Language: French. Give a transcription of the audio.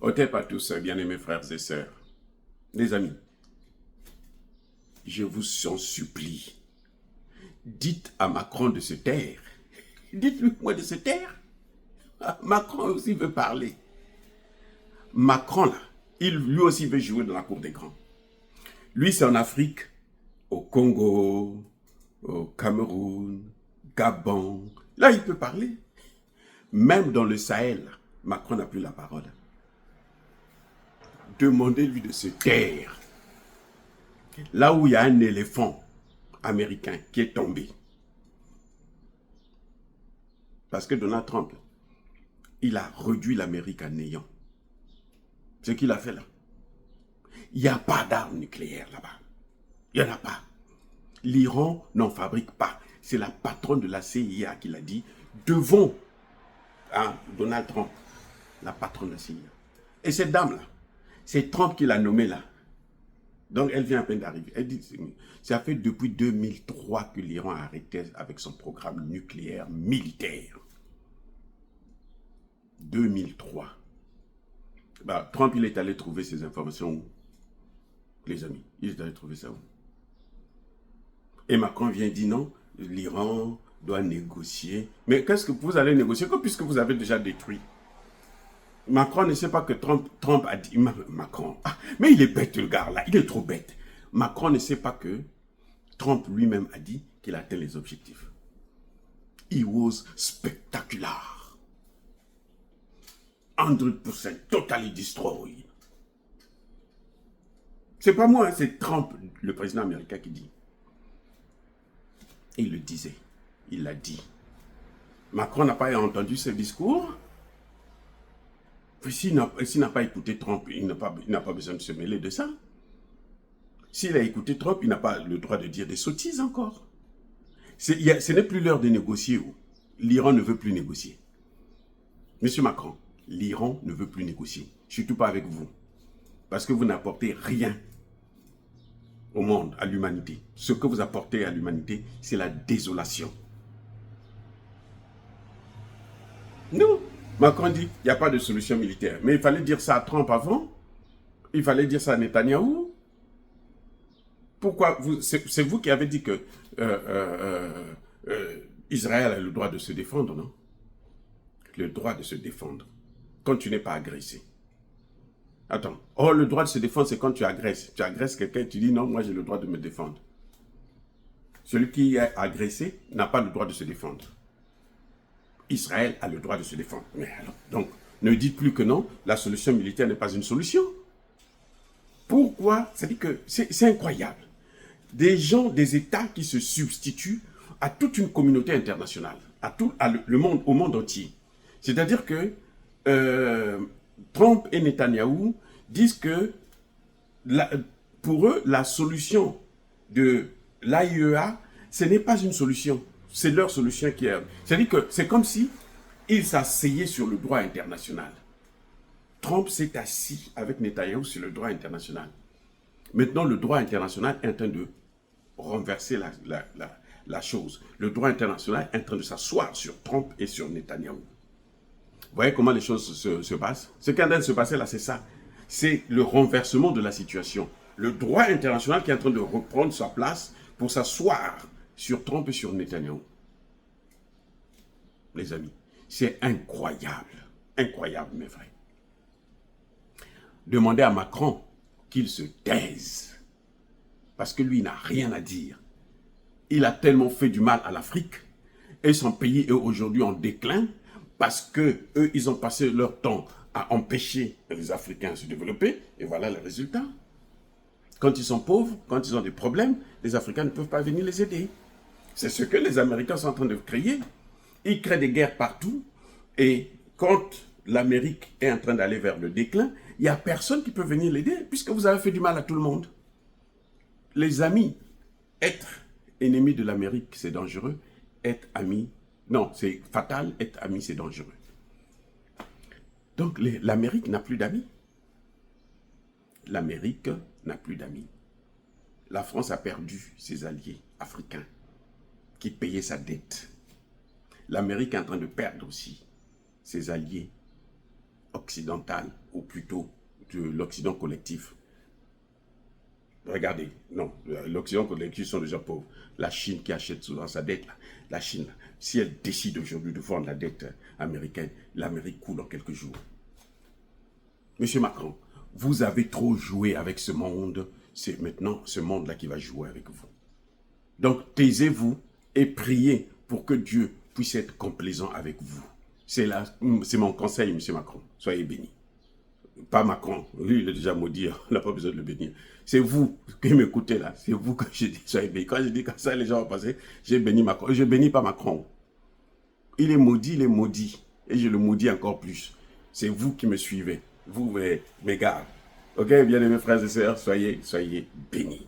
Hotep à tous, bien-aimés frères et sœurs. Les amis, je vous en supplie, dites à Macron de se taire. Dites-lui moi de se taire. Macron aussi veut parler. Macron, là, lui aussi veut jouer dans la cour des grands. Lui, c'est en Afrique, au Congo, au Cameroun, Gabon. Là, il peut parler. Même dans le Sahel, Macron n'a plus la parole. Demandez-lui de se taire. Là où il y a un éléphant américain qui est tombé. Parce que Donald Trump, il a réduit l'Amérique à néant. Ce qu'il a fait là. Il n'y a pas d'armes nucléaires là-bas. Il n'y en a pas. L'Iran n'en fabrique pas. C'est la patronne de la CIA qui l'a dit devant Donald Trump, la patronne de la CIA. Et cette dame-là, c'est Trump qui l'a nommée là. Donc elle vient à peine d'arriver. Elle dit, ça fait depuis 2003 que l'Iran a arrêté avec son programme nucléaire militaire. 2003. Bah, Trump, il est allé trouver ces informations où? Les amis, il est allé trouver ça où? Et Macron vient dire non, l'Iran doit négocier. Mais qu'est-ce que vous allez négocier puisque vous avez déjà détruit? Macron ne sait pas que Trump a dit... Macron, mais il est bête le gars là, il est trop bête. Macron ne sait pas que Trump lui-même a dit qu'il a atteint les objectifs. He was spectacular. 100% totally destroyed. C'est pas moi, c'est Trump, le président américain qui dit. Il le disait, il l'a dit. Macron n'a pas entendu ce discours. S'il n'a pas écouté Trump, il n'a pas besoin de se mêler de ça. S'il a écouté Trump, il n'a pas le droit de dire des sottises encore. Ce n'est plus l'heure de négocier. L'Iran ne veut plus négocier. Monsieur Macron, l'Iran ne veut plus négocier. Surtout pas avec vous. Parce que vous n'apportez rien au monde, à l'humanité. Ce que vous apportez à l'humanité, c'est la désolation. Non. Macron dit, il n'y a pas de solution militaire. Mais il fallait dire ça à Trump avant. Il fallait dire ça à Netanyahou. Pourquoi c'est vous qui avez dit que Israël a le droit de se défendre, non? Le droit de se défendre. Quand tu n'es pas agressé. Attends. Oh, le droit de se défendre, c'est quand tu agresses. Tu agresses quelqu'un et tu dis non, moi j'ai le droit de me défendre. Celui qui est agressé n'a pas le droit de se défendre. Israël a le droit de se défendre. Mais alors, donc, ne dites plus que non, la solution militaire n'est pas une solution. Pourquoi? C'est-à-dire que c'est incroyable. Des gens, des États qui se substituent à toute une communauté internationale, au monde entier. C'est-à-dire que Trump et Netanyahou disent que pour eux, la solution de l'AIEA, ce n'est pas une solution. C'est leur solution qui est... C'est-à-dire que c'est comme si ils s'asseyaient sur le droit international. Trump s'est assis avec Netanyahou sur le droit international. Maintenant, le droit international est en train de renverser la chose. Le droit international est en train de s'asseoir sur Trump et sur Netanyahou. Vous voyez comment les choses se passent? Ce qui est en train de se passer là, c'est ça. C'est le renversement de la situation. Le droit international qui est en train de reprendre sa place pour s'asseoir sur Trump et sur Netanyahou. Les amis, c'est incroyable. Incroyable, mes frères. Demandez à Macron qu'il se taise. Parce que lui, il n'a rien à dire. Il a tellement fait du mal à l'Afrique. Et son pays est aujourd'hui en déclin. Parce que eux, ils ont passé leur temps à empêcher les Africains de se développer. Et voilà le résultat. Quand ils sont pauvres, quand ils ont des problèmes, les Africains ne peuvent pas venir les aider. C'est ce que les Américains sont en train de créer. Ils créent des guerres partout. Et quand l'Amérique est en train d'aller vers le déclin, il n'y a personne qui peut venir l'aider, puisque vous avez fait du mal à tout le monde. Les amis, être ennemi de l'Amérique, c'est dangereux. Être ami, non, c'est fatal. Être ami, c'est dangereux. Donc, l'Amérique n'a plus d'amis. L'Amérique n'a plus d'amis. La France a perdu ses alliés africains qui payaient sa dette. L'Amérique est en train de perdre aussi ses alliés occidental, ou plutôt de l'Occident collectif. Regardez, non, l'Occident collectif sont déjà pauvres. La Chine qui achète souvent sa dette, la Chine, si elle décide aujourd'hui de vendre la dette américaine, l'Amérique coule en quelques jours. Monsieur Macron, vous avez trop joué avec ce monde, c'est maintenant ce monde-là qui va jouer avec vous. Donc, taisez-vous et priez pour que Dieu puisse être complaisant avec vous. C'est mon conseil, monsieur Macron. Soyez béni. Pas Macron, lui il est déjà maudit, on n'a pas besoin de le bénir. C'est vous qui m'écoutez là, c'est vous que je dis soyez béni. Quand je dis comme ça, les gens vont penser, j'ai béni Macron. Je ne bénis pas Macron. Il est maudit, et je le maudis encore plus. C'est vous qui me suivez, vous mes gars. Ok, bien aimés frères et sœurs, soyez bénis.